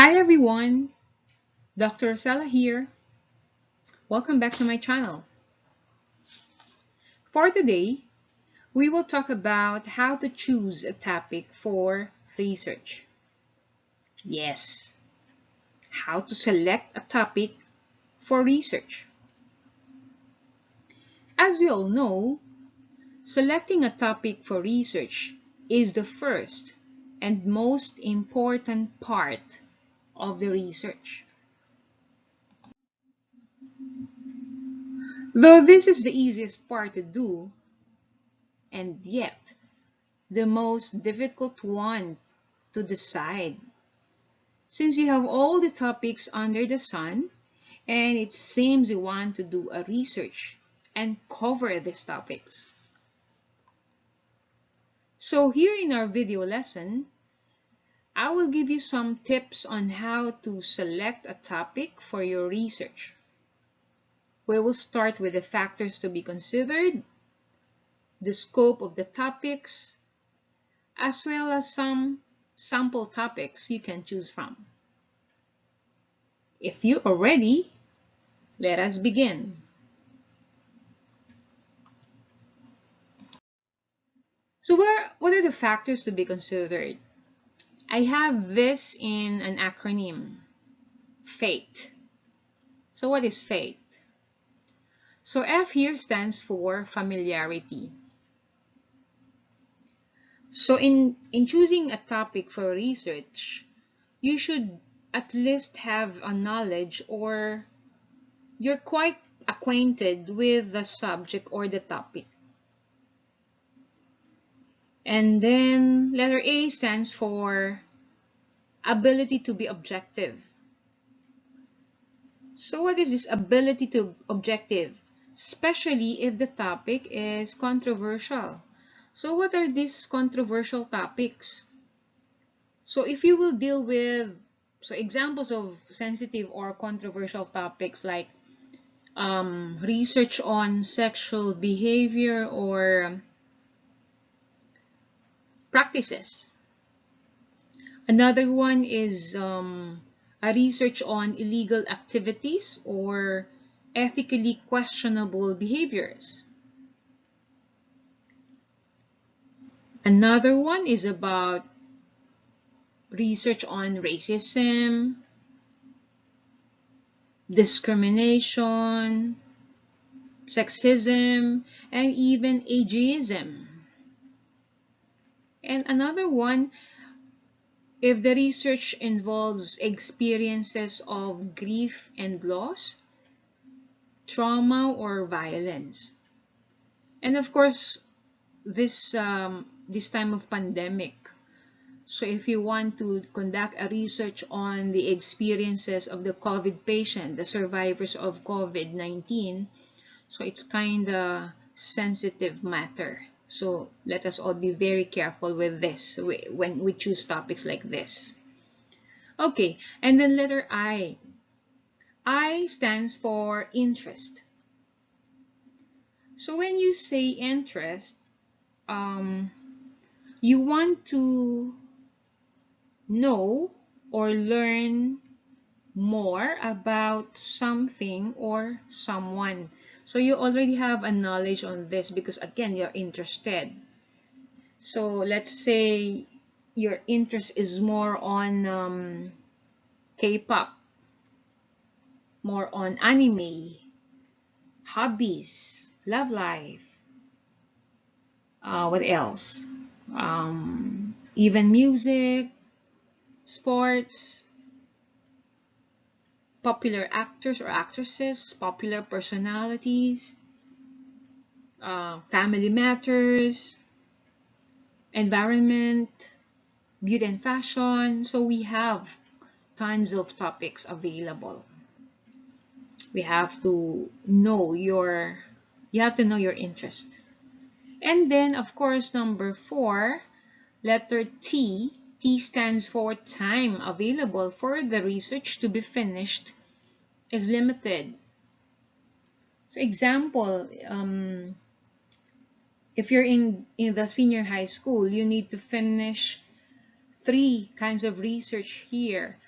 Hi everyone, Dr. Rosella here. Welcome back to my channel. For today, we will talk about how to choose a topic for research. Yes, how to select a topic for research. As we all know, selecting a topic for research is the first and most important part of the research. Though this is the easiest part to do, and yet the most difficult one to decide, since you have all the topics under the sun and it seems you want to do a research and cover these topics. So here in our video lesson, I will give you some tips on how to select a topic for your research. We will start with the factors to be considered, the scope of the topics, as well as some sample topics you can choose from. If you are ready, let us begin. So what are the factors to be considered? I have this in an acronym, FATE. So what is FATE? So F here stands for familiarity. So in choosing a topic for research, you should at least have a knowledge or you're quite acquainted with the subject or the topic. And then letter A stands for ability to be objective. So what is this ability to objective? Especially if the topic is controversial. So what are these controversial topics? So if you will deal with, so examples of sensitive or controversial topics like research on sexual behavior or practices. Another one is a research on illegal activities or ethically questionable behaviors. Another one is about research on racism, discrimination, sexism, and even ageism. And another one, if the research involves experiences of grief and loss, trauma, or violence. And of course, this time of pandemic. So if you want to conduct a research on the experiences of the COVID patient, the survivors of COVID-19, so it's kind of sensitive matter. So let us all be very careful with this when we choose topics like this. Okay, and then letter I. I stands for interest. So when you say interest, you want to know or learn more about something or someone. So you already have a knowledge on this because again, you're interested. So let's say your interest is more on K-pop, more on anime, hobbies, love life, what else? Even music, sports, popular actors or actresses, popular personalities, family matters, environment, beauty and fashion. So we have tons of topics available. We have to know you have to know your interest. And then, of course, number 4, letter T. T stands for time available for the research to be finished is limited. So example, if you're in the senior high school, you need to finish 3 kinds of research here.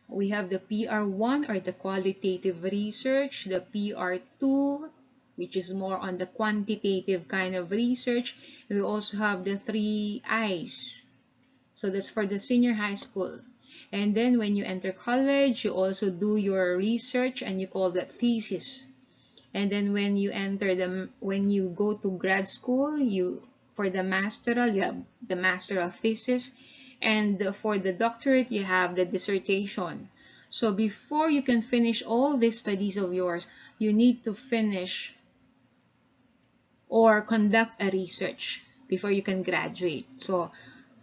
We have the PR1 or the qualitative research, the PR2, which is more on the quantitative kind of research. We also have the 3 I's. So that's for the senior high school. And then when you enter college, you also do your research and you call that thesis. And then when you go to grad school, for the masteral, you have the masteral thesis, and for the doctorate, you have the dissertation. So before you can finish all these studies of yours, you need to finish or conduct a research before you can graduate. So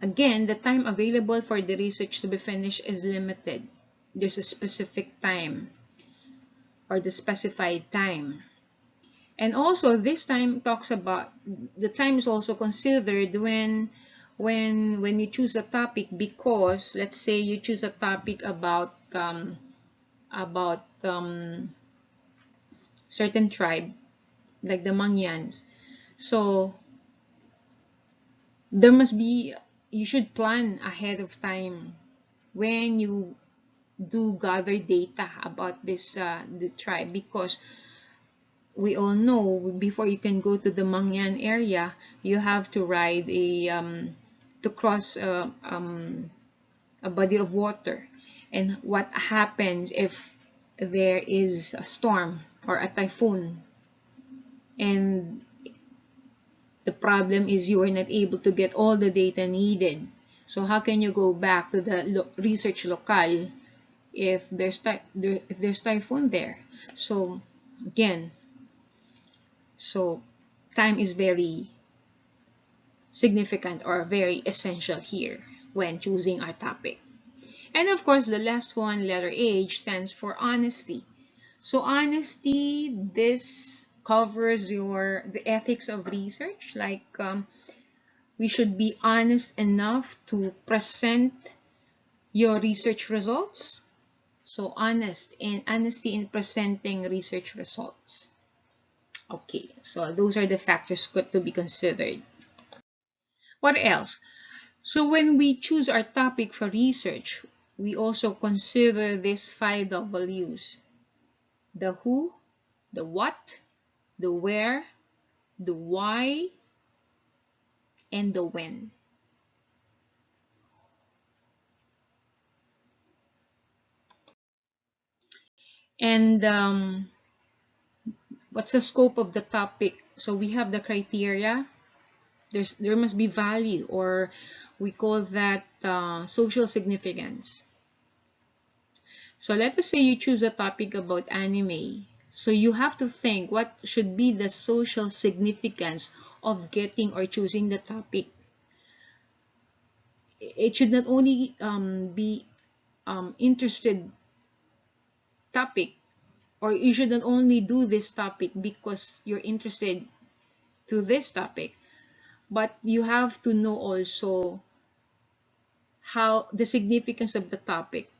again, the time available for the research to be finished is limited. There's a specific time or the specified time. And also this time talks about, the time is also considered when you choose a topic, because let's say you choose a topic about certain tribe like the Mangyans. So you should plan ahead of time when you do gather data about the tribe, because we all know before you can go to the Mangyan area, you have to ride to cross a body of water. And what happens if there is a storm or a typhoon, and the problem is you are not able to get all the data needed? So how can you go back to the research locale if there's typhoon there? So again, time is very significant or very essential here when choosing our topic. And of course, the last one, letter H, stands for honesty. So honesty, this covers the ethics of research. Like we should be honest enough to present your research results. So honesty in presenting research results. Okay, so those are the factors to be considered. What else? So when we choose our topic for research, we also consider these 5 W's: the who, the what, the where, the why, and the when. And what's the scope of the topic? So we have the criteria. There must be value, or we call that social significance. So let us say you choose a topic about anime. So you have to think what should be the social significance of getting or choosing the topic. It should not only be interested topic, or you should not only do this topic because you're interested to this topic, but you have to know also how the significance of the topic,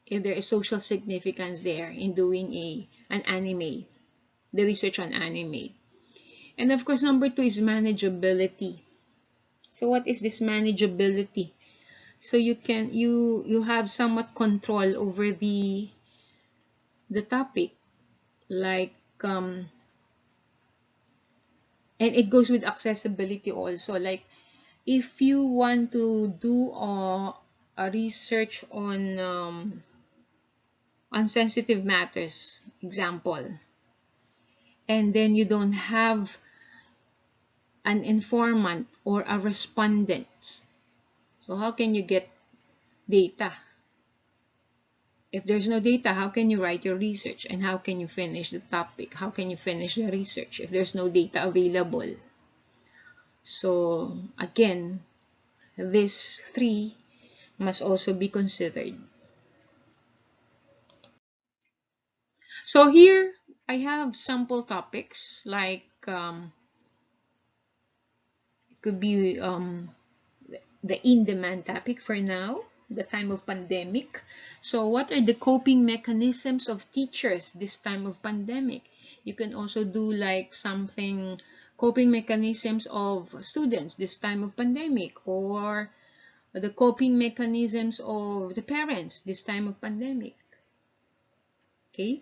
if there is social significance there in doing an anime, the research on anime. And of course, number 2 is manageability. So what is this manageability? So you have somewhat control over the topic, like and it goes with accessibility also. Like if you want to do a research on sensitive matters, example, and then you don't have an informant or a respondent, so how can you get data? If there's no data, how can you write your research, and how can you finish the topic? How can you finish the research if there's no data available? So again, these 3 must also be considered. So here I have sample topics, like it could be the in-demand topic for now, the time of pandemic. So what are the coping mechanisms of teachers this time of pandemic? You can also do like something, coping mechanisms of students this time of pandemic, or the coping mechanisms of the parents this time of pandemic. Okay.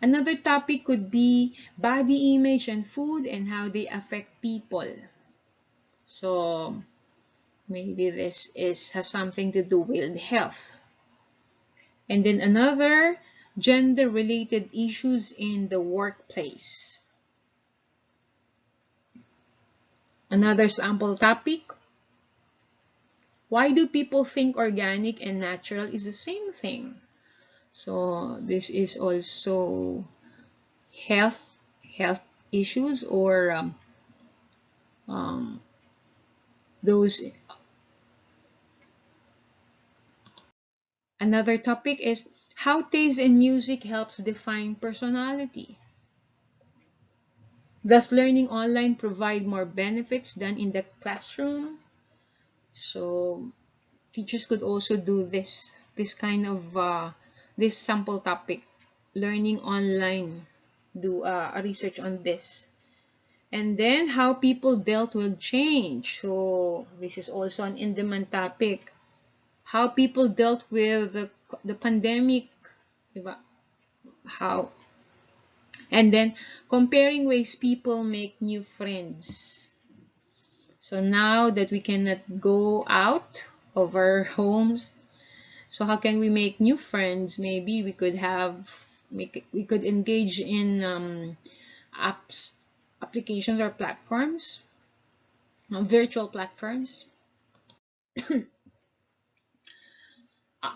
Another topic could be body image and food and how they affect people. So maybe this has something to do with health. And then another, gender-related issues in the workplace. Another sample topic, why do people think organic and natural is the same thing? So this is also health issues, or um, those. Another topic is how taste in music helps define personality. Does learning online provide more benefits than in the classroom? So teachers could also do this kind of this sample topic, learning online, do a research on this. And then how people dealt with change. So this is also an in-demand topic. How people dealt with the pandemic, diba? How, and then comparing ways people make new friends. So now that we cannot go out of our homes, so how can we make new friends? Maybe we could we could engage in applications or platforms, virtual platforms.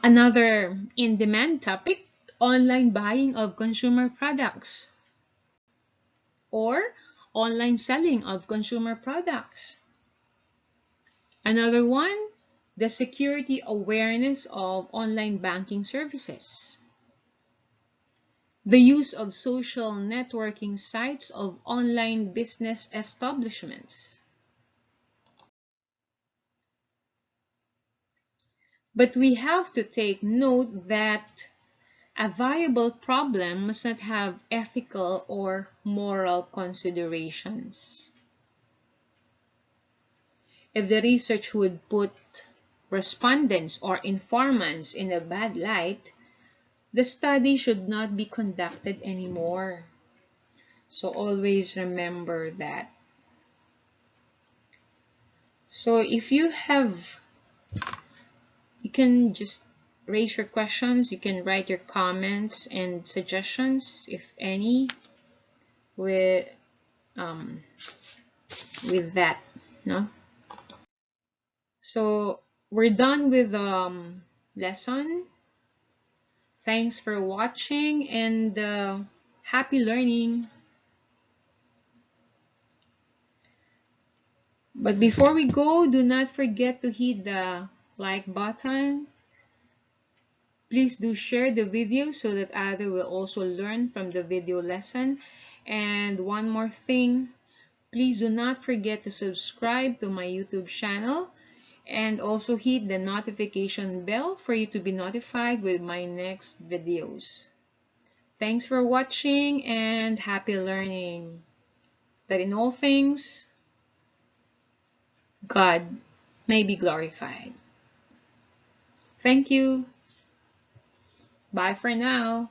Another in-demand topic, online buying of consumer products or online selling of consumer products. Another one, the security awareness of online banking services. The use of social networking sites of online business establishments. But we have to take note that a viable problem must not have ethical or moral considerations. If the research would put respondents or informants in a bad light, the study should not be conducted anymore. So always remember that. So if you have, you can just raise your questions, you can write your comments and suggestions, if any, with that, no? So we're done with the lesson. Thanks for watching and happy learning. But before we go, do not forget to hit the like button. Please do share the video so that others will also learn from the video lesson. And one more thing, please do not forget to subscribe to my YouTube channel and also hit the notification bell for you to be notified with my next videos. Thanks for watching and happy learning. That in all things, God may be glorified. Thank you. Bye for now.